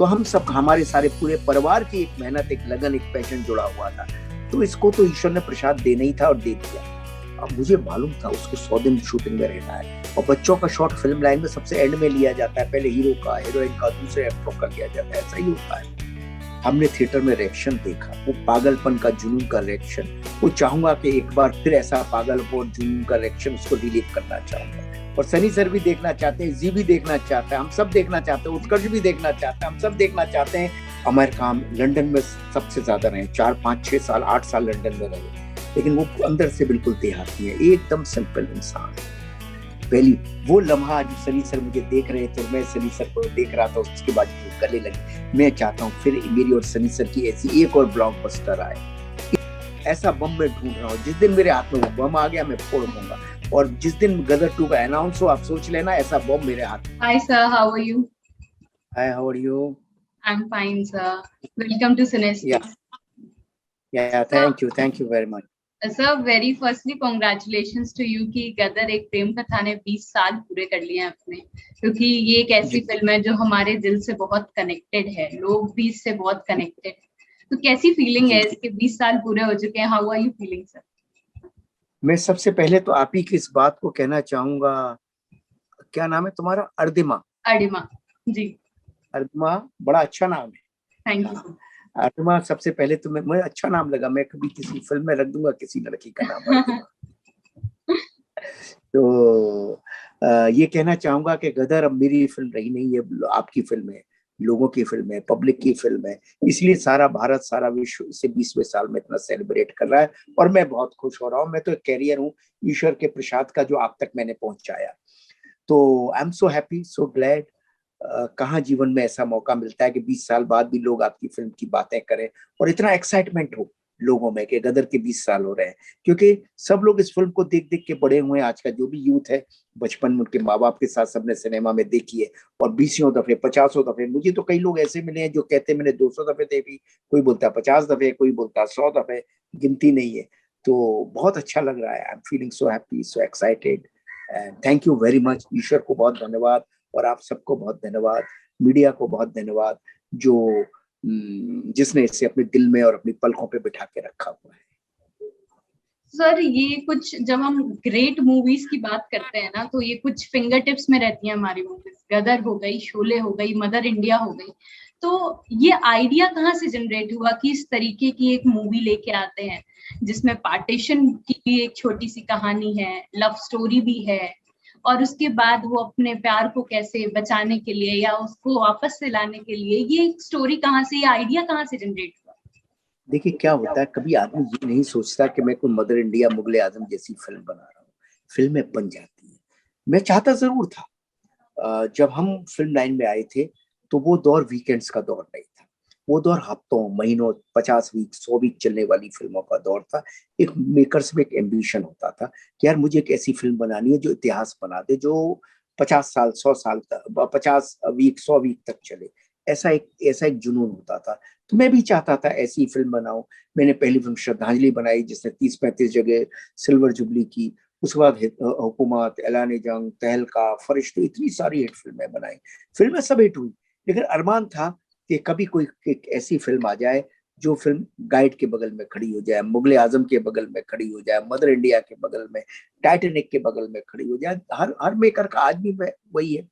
तो हम सब, हमारे सारे पूरे परिवार की एक मेहनत, एक लगन, एक पैशन जुड़ा हुआ था। तो इसको तो ईश्वर ने प्रसाद देना ही था और दे दिया। अब मुझे मालूम था उसको 100 दिन शूटिंग में रहना है, और बच्चों का शॉट फिल्म लाइन में सबसे एंड में लिया जाता है, पहले हीरो का, हीरोइन का, दूसरे एक्टरों का लिया जाता है, ऐसा ही होता है। हमने थिएटर में रिएक्शन देखा, वो पागलपन का, जुनून का रिएक्शन। वो चाहूंगा कि एक बार फिर ऐसा पागलपन, जुनून का रिएक्शन उसको रिलीव करना चाहूंगा। और सनी सर भी देखना चाहते हैं, जी भी देखना चाहता है, हम सब देखना चाहते हैं, उत्कर्ष भी देखना चाहता है, हम सब देखना चाहते हैं। अमेरिका, हम लंदन में सबसे ज्यादा रहे, 4, 5, 6 साल, 8 साल लंदन में रहे, लेकिन वो अंदर से बिल्कुल देहाती है, एकदम सिंपल इंसान। पहली वो लम्हा जो सनी सर मुझे देख रहे थे, मैं सनी सर को देख रहा था, उसके बाद गले लगे। मैं चाहता हूँ फिर मेरी और सनी सर की ऐसी एक और ब्लॉकबस्टर आए। ऐसा बम मैं ढूंढ रहा हूँ, जिस दिन मेरे हाथ में वो बम आ गया मैं फोड़ दूंगा, और जिस दिन गदर 2 का अनाउंस हो, आप सोच लेना ऐसा बम मेरे हाथ में। Hi sir, how are you? Hi, how are you? I'm fine sir. Welcome to Cinespace. Yeah, thank you very much. Sir, very firstly congratulations to you कि गदर एक प्रेम कथा ने 20 साल पूरे कर लिए हैं अपने, क्योंकि ये एक ऐसी फिल्म है जो हमारे दिल से बहुत कनेक्टेड है, लोग भी इससे बहुत कनेक्टेड। तो कैसी फीलिंग है इसके 20 साल पूरे हो चुके हैं? How are you feeling sir? मैं सबसे पहले तो आप ही की इस बात को कहना चाहूंगा, क्या नाम है तुम्हारा? अर्दिमा। अर्दिमा जी। अर्दिमा बड़ा अच्छा नाम है। Thank you. अर्दिमा, सबसे पहले तो मुझे अच्छा नाम लगा, मैं कभी किसी फिल्म में रख दूंगा किसी लड़की का नाम अर्दिमा। तो ये कहना चाहूंगा कि गदर अब मेरी फिल्म रही नहीं है, आपकी फिल्म है, लोगों की फिल्म है, पब्लिक की फिल्म है, इसलिए सारा भारत, सारा विश्व इसे 20वें साल में इतना सेलिब्रेट कर रहा है, और मैं बहुत खुश हो रहा हूँ। मैं तो एक कैरियर हूँ ईश्वर के प्रसाद का, जो आप तक मैंने पहुंचाया। तो I am so happy, so glad. कहाँ जीवन में ऐसा मौका मिलता है कि 20 साल बाद भी लोग आपकी फिल्म की बातें करें, और इतना एक्साइटमेंट हो लोगों में कि गदर के 20 साल हो रहे हैं, क्योंकि सब लोग इस फिल्म को देख देख के बड़े हुए हैं। आज का जो भी यूथ है, बचपन में उनके माँ बाप के साथ सबने सिनेमा में देखी है, और 20 दफे, 50 दफे। मुझे तो कई लोग ऐसे मिले हैं जो कहते हैं मैंने 200 दफे देखी, कोई बोलता 50 दफे, कोई बोलता 100 दफे, गिनती नहीं है। तो बहुत अच्छा लग रहा है, I am feeling so happy, so excited, and thank you very much. ईश्वर को बहुत धन्यवाद, और आप सबको बहुत धन्यवाद, मीडिया को बहुत धन्यवाद, जो जिसने इसे अपने दिल में और अपनी पलकों पे बिठा के रखा हुआ है। सर, ये कुछ जब हम ग्रेट मूवीज की बात करते हैं ना, तो ये कुछ फिंगर टिप्स में रहती हैं हमारी मूवीज। गदर हो गई, शोले हो गई, मदर इंडिया हो गई। तो ये आइडिया कहाँ से जनरेट हुआ कि इस तरीके की एक मूवी लेके आते हैं जिसमें पार्टीशन की एक छोटी सी कहानी है, लव स्टोरी भी है, और उसके बाद वो अपने प्यार को कैसे बचाने के लिए या उसको वापस से लाने के लिए, ये स्टोरी कहाँ से, ये आइडिया कहाँ से जनरेट हुआ? देखिए क्या होता है, कभी आदमी ये नहीं सोचता कि मैं कोई मदर इंडिया, मुगले आजम जैसी फिल्म बना रहा हूँ। फिल्में बन जाती हैं। मैं चाहता जरूर था। जब हम फिल्म लाइन में आए थे, तो वो दौर वीकेंड्स का दौर नहीं था, वो दौर हफ्तों, महीनों, 50 वीक, 100 वीक चलने वाली फिल्मों का दौर था। एक मेकर्स में एक एम्बिशन होता था कि यार मुझे एक ऐसी फिल्म बनानी है जो इतिहास बना दे, जो 50 साल, 100 साल तक, 50 वीक, 100 वीक तक चले। ऐसा एक जुनून होता था। तो मैं भी चाहता था ऐसी फिल्म बनाऊं। मैंने पहली फिल्म श्रद्धांजलि बनाई, जिसने 30-35 जगह सिल्वर जुबली की। उसके बाद हुकूमत, ऐलान जंग, तहलका, फरिश्ते, इतनी सारी हिट फिल्में बनाई। फिल्में सब हिट हुई, लेकिन अरमान था कि कभी कोई एक ऐसी फिल्म आ जाए जो फिल्म गाइड के बगल में खड़ी हो जाए, मुगले आजम के बगल में खड़ी हो जाए, मदर इंडिया के बगल में, टाइटैनिक के बगल में खड़ी हो जाए। हर मेकर का आज भी वही है,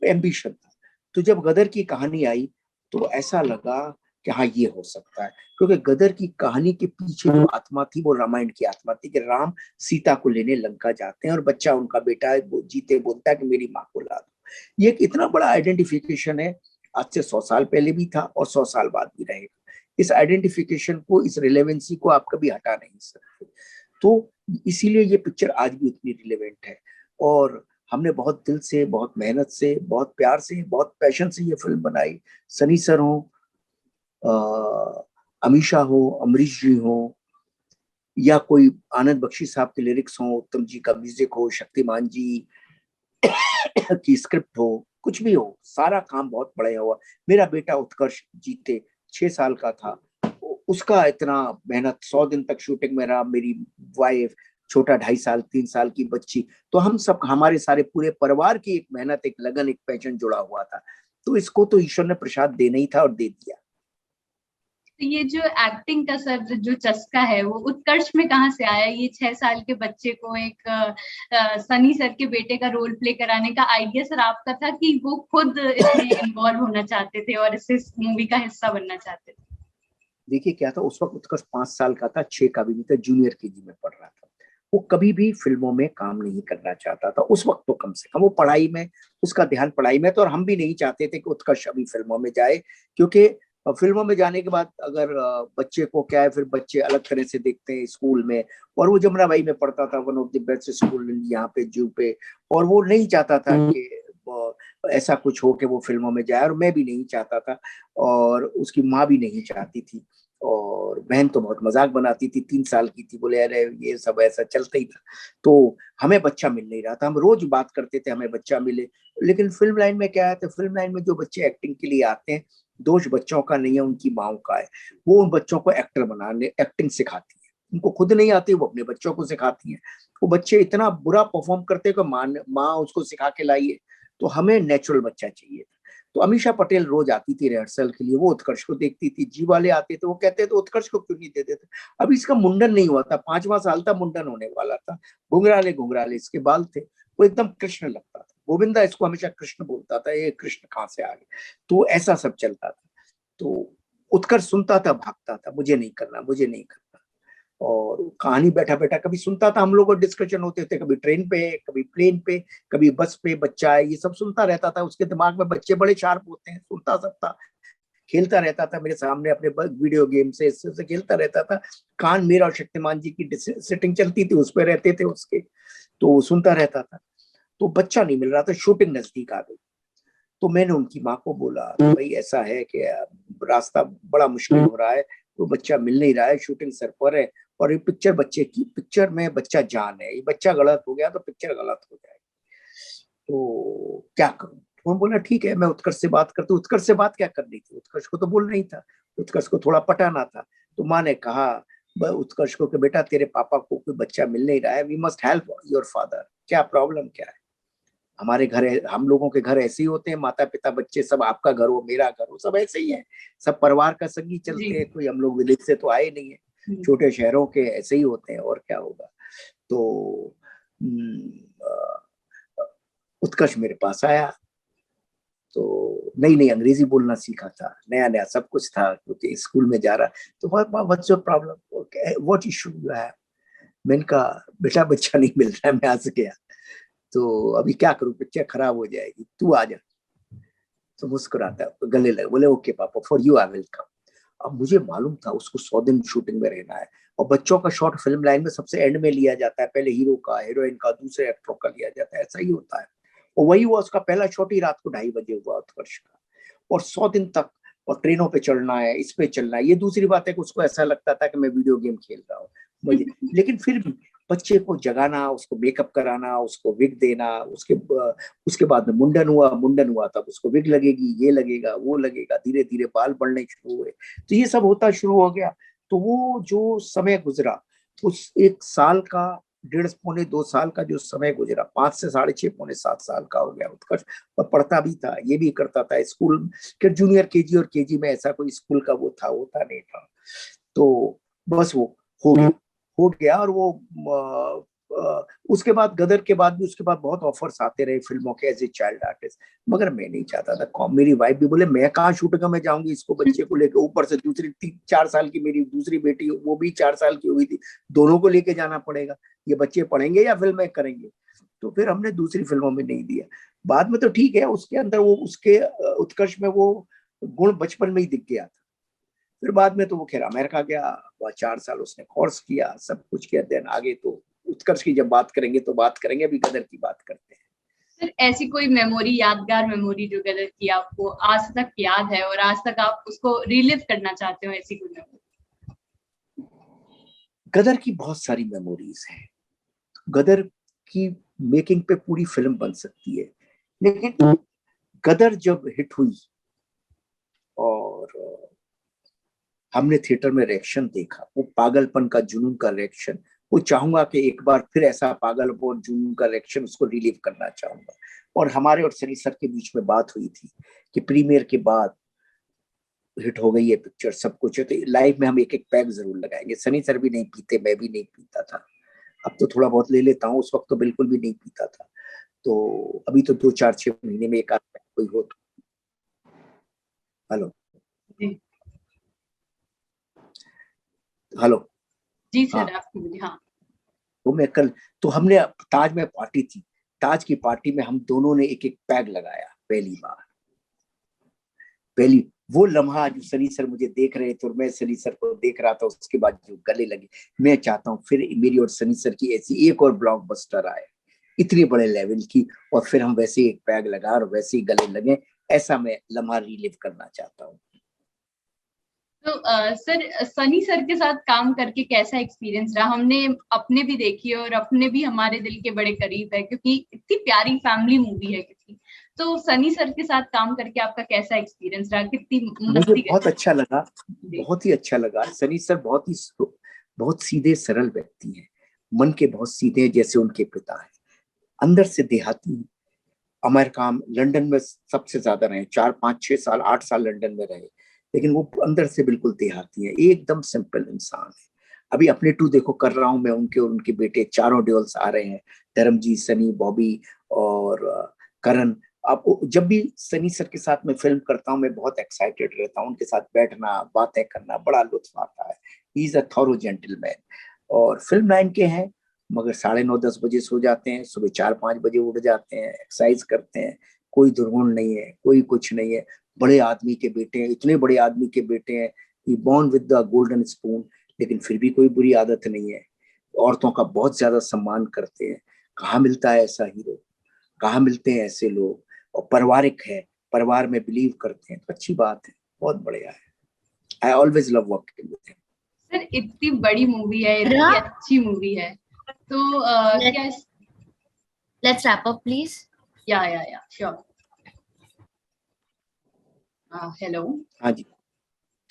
एम्बिशन था। तो जब गदर की कहानी आई, तो ऐसा लगा कि हाँ ये हो सकता है, क्योंकि गदर की कहानी के पीछे जो आत्मा थी, वो रामायण की आत्मा थी कि राम सीता को लेने लंका जाते हैं, और बच्चा उनका बेटा है, वो जीते बोलता है कि मेरी माँ को ला दो। ये एक इतना बड़ा आइडेंटिफिकेशन है, आज से 100 साल पहले भी था और 100 साल बाद भी रहेगा। इस आइडेंटिफिकेशन को, इस रिलेवेंसी को आप कभी हटा नहीं सकते। तो इसीलिए ये पिक्चर आज भी उतनी रिलेवेंट है, और हमने बहुत दिल से, बहुत मेहनत से, बहुत प्यार से, बहुत पैशन से ये फिल्म बनाई। सनी सर हो, अमीषा हो, अमरीश जी हो, या कोई आनंद बख्शी साहब के लिरिक्स हो, उत्तम जी का म्यूजिक हो, शक्तिमान जी की स्क्रिप्ट हो, कुछ भी हो, सारा काम बहुत बढ़िया हुआ। मेरा बेटा उत्कर्ष जीते 6 साल का था, उसका इतना मेहनत, 100 दिन तक शूटिंग में रहा। मेरी वाइफ, छोटा 2.5 साल, 3 साल की बच्ची। तो हम सब, हमारे सारे पूरे परिवार की एक मेहनत, एक लगन, एक पैशन जुड़ा हुआ था। तो इसको तो ईश्वर ने प्रसाद देना ही था और दे दिया। तो ये जो एक्टिंग का सर जो चस्का है वो उत्कर्ष में कहाँ से आया? ये 6 साल के बच्चे को एक सनी सर के बेटे का रोल प्ले कराने का आइडिया सर आपका था कि वो खुद इसमें इन्वॉल्व होना चाहते थे और इस मूवी का हिस्सा बनना चाहते थे? देखिए क्या था, उस वक्त उत्कर्ष 5 साल का था, 6 का भी नहीं था, जूनियर केजी में पढ़ रहा था। वो कभी भी फिल्मों में काम नहीं करना चाहता था उस वक्त, तो कम से कम वो पढ़ाई में, उसका ध्यान पढ़ाई में। तो और हम भी नहीं चाहते थे कि उत्कर्ष अभी फिल्मों में जाए, क्योंकि फिल्मों में जाने के बाद अगर बच्चे को क्या है, फिर बच्चे अलग तरह से देखते हैं स्कूल में। और वो जमुना भाई में पढ़ता था, one of the best school यहाँ पे जू पे, और वो नहीं चाहता था कि ऐसा कुछ हो कि वो फिल्मों में जाए, और मैं भी नहीं चाहता था, और उसकी माँ भी नहीं चाहती थी। और बहन तो बहुत मजाक बनाती थी, 3 साल की थी, बोले अरे ये सब ऐसा चलता ही था। तो हमें बच्चा मिल नहीं रहा था, हम रोज बात करते थे हमें बच्चा मिले। लेकिन फिल्म लाइन में क्या है, तो फिल्म लाइन में जो बच्चे एक्टिंग के लिए आते हैं, दोष बच्चों का नहीं है, उनकी माओ का है। वो उन बच्चों को एक्टर बनाने, एक्टिंग सिखाती है। उनको खुद नहीं आती, वो अपने बच्चों को सिखाती है। वो बच्चे इतना बुरा परफॉर्म करते हैं कि माँ उसको सिखा के लाई है। तो हमें नेचुरल बच्चा चाहिए। तो अमीषा पटेल रोज आती थी रिहर्सल के लिए, वो उत्कर्ष को देखती थी। जी वाले आते थे, वो कहते थे उत्कर्ष को क्यों नहीं दे देते। अभी इसका मुंडन नहीं हुआ था, 5वां साल था, मुंडन होने वाला था। घुंघराले घुंघराले इसके बाल थे, वो एकदम कृष्ण लगता था। गोविंदा इसको हमेशा कृष्ण बोलता था, ये कृष्ण कहाँ से आ गए। तो ऐसा सब चलता था। तो उत्कर्ष सुनता था, भागता था, मुझे नहीं करना, मुझे नहीं करना। और कहानी बैठा बैठा कभी सुनता था, हम लोग डिस्कशन होते थे, कभी ट्रेन पे, कभी प्लेन पे, कभी बस पे, बच्चा है ये सब सुनता रहता था। उसके दिमाग में, बच्चे बड़े शार्प होते हैं, सुनता सब था, खेलता रहता था मेरे सामने अपने वीडियो गेम से, इससे खेलता रहता था। कान मेरा और शक्तिमान जी की सेटिंग चलती थी, उस पर रहते थे उसके, तो सुनता रहता था। तो बच्चा नहीं मिल रहा था, शूटिंग नजदीक आ गई। तो मैंने उनकी माँ को बोला, भाई ऐसा है कि रास्ता बड़ा मुश्किल हो रहा है, तो बच्चा मिल नहीं रहा है, शूटिंग सर पर है, और ये पिक्चर बच्चे की, पिक्चर में बच्चा जान है, ये बच्चा गलत हो गया तो पिक्चर गलत हो जाएगी, तो क्या करूं। तो उन्होंने बोला ठीक है, मैं उत्कर्ष से बात करता हूँ। उत्कर्ष से बात क्या करनी थी, उत्कर्ष को तो बोल नहीं था, उत्कर्ष को थोड़ा पटाना था। तो माँ ने कहा उत्कर्ष को कि बेटा तेरे पापा को कोई बच्चा मिल नहीं रहा है, we must help your father, क्या प्रॉब्लम क्या है। हमारे घर, हम लोगों के घर ऐसे ही होते हैं, माता पिता बच्चे सब, आपका घर हो मेरा घर हो सब ऐसे ही है, सब परिवार का संगी चलते हैं, कोई हम लोग विदेश से तो आए नहीं है, छोटे शहरों के ऐसे ही होते हैं, और क्या होगा। तो उत्कर्ष मेरे पास आया, तो नई नई अंग्रेजी बोलना सीखा था, नया नया सब कुछ था, क्योंकि स्कूल में जा रहा। तो what's your problem, what issue you have. मैंने कहा बेटा बच्चा नहीं मिल रहा है, मैं हंस गया। तो अभी क्या करूं, पिक्चर खराब हो जाएगी, तू आ जा। तो मुस्कुराता गले लगे, बोले ओके पापा, for you I will come. अब मुझे मालूम था उसको 100 दिन शूटिंग में रहना है, और बच्चों का शॉट फिल्म लाइन में सबसे एंड में लिया जाता है, पहले हीरो का, हीरोइन का, दूसरे एक्टरों का लिया जाता है, ऐसा ही होता है। और वही हुआ, उसका पहला शॉट ही रात को 2:30 बजे हुआ उत्कर्ष का, और 100 दिन तक। और ट्रेनों पे चढ़ना है, इस पे चलना है। ये दूसरी बात है कि उसको ऐसा लगता था कि मैं वीडियो गेम खेल रहा हूँ मुझे, लेकिन फिर भी बच्चे को जगाना, उसको मेकअप कराना, उसको विग देना, उसके बाद में मुंडन हुआ, मुंडन हुआ तब उसको विग लगेगी, ये लगेगा, वो लगेगा, धीरे धीरे बाल बढ़ने शुरू हुए, तो ये सब होता शुरू हो गया। तो वो जो समय गुजरा, उस 1 साल का, 1.5 पौने 2 साल का जो समय गुजरा, 5 से 6.5 पौने 7 साल का हो गया उत्कर्ष। और पढ़ता भी था, ये भी करता था स्कूल के, जूनियर केजी और केजी में ऐसा कोई स्कूल का वो था, होता नहीं था। तो बस वो हो गया, हो गया। और वो उसके बाद, गदर के बाद भी उसके बाद बहुत ऑफर्स आते रहे फिल्मों के, एज ए चाइल्ड आर्टिस्ट। मगर मैं नहीं चाहता था, मेरी वाइफ भी बोले मैं कहाँ शूटिंग में जाऊंगी इसको बच्चे को लेकर, ऊपर से दूसरी 4 साल की मेरी दूसरी बेटी, वो भी 4 साल की हुई थी, दोनों को लेके जाना पड़ेगा, ये बच्चे पढ़ेंगे या फिल्में करेंगे। तो फिर हमने दूसरी फिल्मों में नहीं दिया। बाद में तो ठीक है, उसके अंदर वो, उसके उत्कर्ष में वो गुण बचपन में ही दिख गया था। फिर बाद में तो वो खैर अमेरिका गया, वह 4 साल उसने कोर्स किया, सब कुछ किया। देन आगे तो उत्कर्ष की जब बात करेंगे तो बात करेंगे, अभी गदर की बात करते हैं। सर ऐसी कोई मेमोरी, यादगार मेमोरी जो गदर की आपको आज तक याद है और आज तक आप उसको रिलिव करना चाहते हो, ऐसी कोई मेमोरी? गदर की बहुत सारी मेमोरीज हैं। गदर की मेकिंग पे पूरी फिल्म बन सकती है, लेकिन गदर जब हिट हुई और हमने थिएटर में रिएक्शन देखा, वो पागलपन का, जुनून का रिएक्शन, वो चाहूंगा कि एक बार फिर ऐसा पागलपन जुनून का रिएक्शन उसको रिलीव करना चाहूंगा। और हमारे और सनी सर के बीच में बात हुई थी कि प्रीमियर के बाद हिट हो गई है पिक्चर, सब कुछ है, तो लाइव में हम एक एक पैक जरूर लगाएंगे। सनी सर भी नहीं पीते, मैं भी नहीं पीता था, अब तो थोड़ा बहुत ले लेता हूँ, उस वक्त तो बिल्कुल भी नहीं पीता था। तो अभी तो 2-4-6 महीने में एक आध पैक कोई हो तो। हेलो जी हेलो। जी हाँ, सर, आपकी बोलिए। हाँ तो मैं कल, तो हमने ताज में पार्टी थी, ताज की पार्टी में हम दोनों ने एक एक पैग लगाया पहली बार। पहली वो लम्हा जो सनी सर मुझे देख रहे थे और मैं सनी सर को देख रहा था, उसके बाद जो गले लगे, मैं चाहता हूँ फिर मेरी और सनी सर की ऐसी एक और ब्लॉकबस्टर आए इतनी बड़े लेवल की, और फिर हम वैसे एक पैग लगा और वैसे ही गले लगे, ऐसा मैं लम्हा रिलीव करना चाहता हूँ। तो सर, सनी सर के साथ काम करके कैसा एक्सपीरियंस रहा? हमने अपने भी देखी है और अपने भी हमारे दिल के बड़े करीब है, क्योंकि इतनी प्यारी फैमिली मूवी है कितनी। तो सनी सर के साथ काम करके आपका कैसा एक्सपीरियंस रहा? कितनी मुझे मस्ती बहुत करते? अच्छा लगा, जी बहुत ही अच्छा लगा। सनी सर बहुत सीधे सरल व्यक्ति हैं, मन के बहुत सीधे हैं, जैसे उनके पिता हैं, अंदर से देहाती हैं। अमेरिका लंदन में सबसे ज्यादा रहे, 4-5-6 साल 8 साल लंदन में रहे, लेकिन वो अंदर से बिल्कुल देहाती है, एकदम सिंपल इंसान है। अभी अपने टू देखो कर रहा हूं मैं, उनके और उनके बेटे चारों ड्यूल्स आ रहे हैं, धर्मजीत, सनी, बॉबी और करण। अब जब भी सनी सर के साथ मैं फिल्म करता हूँ मैं बहुत एक्साइटेड रहता हूँ, उनके साथ बैठना बातें करना बड़ा लुत्फ आता है। He is a thorough gentleman. और फिल्म लाइन के हैं, मगर 9:30-10 बजे सो जाते हैं, सुबह 4-5 बजे उठ जाते हैं, एक्सरसाइज करते हैं, कोई दुर्गुण नहीं है, कोई कुछ नहीं है। बड़े आदमी के बेटे हैं, इतने बड़े आदमी के बेटे हैं, he born with the golden spoon, लेकिन फिर भी कोई बुरी आदत नहीं है। औरतों का बहुत ज्यादा सम्मान करते हैं। कहाँ मिलता है ऐसा हीरो, कहाँ मिलते हैं ऐसे लोग, और पारिवारिक है, परिवार में बिलीव करते हैं, तो अच्छी बात है, बहुत बढ़िया है। I always love working with him. Sir, इतनी बड़ी मूवी है, इतनी अच्छी मूवी है, तो क्या Let's wrap up, please. या श्योर। हेलो। हाँ जी,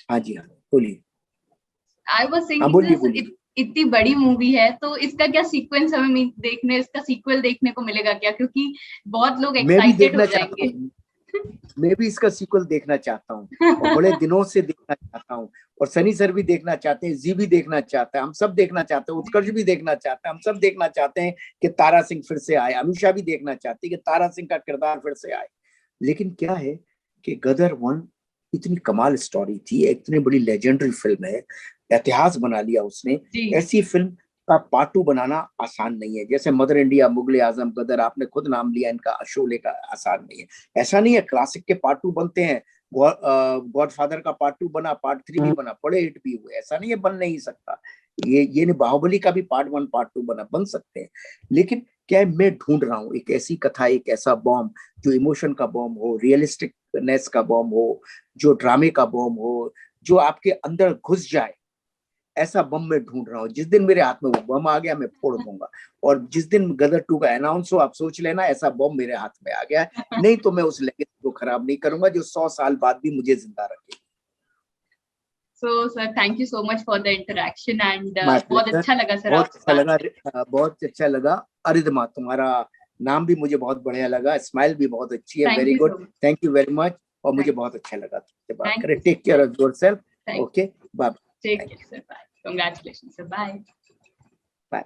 हाँ जी, हाँ बोलिए। आई वाज हाँ थिंकिंग बोलिए दिस बोलिए। इतनी बड़ी मूवी है, तो इसका क्या सीक्वेंस हमें देखने, इसका सीक्वल देखने को मिलेगा क्या? क्योंकि बहुत लोग मैं भी एक्साइटेड देखना हो चाहता जाएंगे। हूँ, मैं भी इसका सीक्वल देखना चाहता हूँ, और बड़े दिनों से देखना चाहता हूँ। और सनी सर भी देखना चाहते हैं, जी भी देखना चाहता है, हम सब देखना चाहते हैं, उत्कर्ष भी देखना चाहता है, हम सब देखना चाहते हैं कि तारा सिंह फिर से आए। अमीषा भी देखना चाहती है कि तारा सिंह का किरदार फिर से आए। लेकिन क्या है कि गदर 1 इतनी कमाल स्टोरी थी, इतनी बड़ी लेजेंडरी फिल्म है, इतिहास बना लिया उसने। जी ऐसी फिल्म का पार्ट 2 बनाना आसान नहीं है, जैसे मदर इंडिया, मुगले आजम, गदर, आपने खुद नाम लिया इनका, शोले का आसान नहीं है। ऐसा नहीं है, क्लासिक के पार्ट 2 बनते हैं, गॉडफादर का पार्ट 2 बना, पार्ट 3 भी बना, बड़े हिट भी हुए, ऐसा नहीं है बन नहीं सकता। ये नहीं, बाहुबली का भी पार्ट 1 पार्ट 2 बना, बन सकते हैं। लेकिन क्या है, मैं ढूंढ रहा हूँ एक ऐसी कथा, एक ऐसा बॉम्ब जो इमोशन का बॉम्ब हो, रियलिस्टिकनेस का बॉम्ब हो, जो ड्रामे का बॉम्ब हो, जो आपके अंदर घुस जाए, ऐसा बम मैं ढूंढ रहा हूँ। जिस दिन मेरे हाथ में वो बम आ गया मैं फोड़ दूंगा, और जिस दिन गदर 2 का अनाउंस हो, आप सोच लेना ऐसा बम मेरे हाथ में आ गया। नहीं तो मैं उस लेगेसी को खराब नहीं करूंगा जो 100 साल बाद भी मुझे जिंदा रखे। So sir, thank you so much for the interaction and my बहुत प्लेजर, अच्छा लगा सर बहुत आपसे अच्छा बात लगा, करके। बहुत अच्छा लगा। अरिदमा, तुम्हारा नाम भी मुझे बहुत बढ़िया लगा, स्माइल भी बहुत अच्छी है, thank very you good, so much. Thank you very much. और मुझे थैंक बहुत अच्छा लगा तुमसे बात थैंक करें। You take care of yourself. Thank okay, bye. Take care sir, bye, congratulation sir, bye. Bye.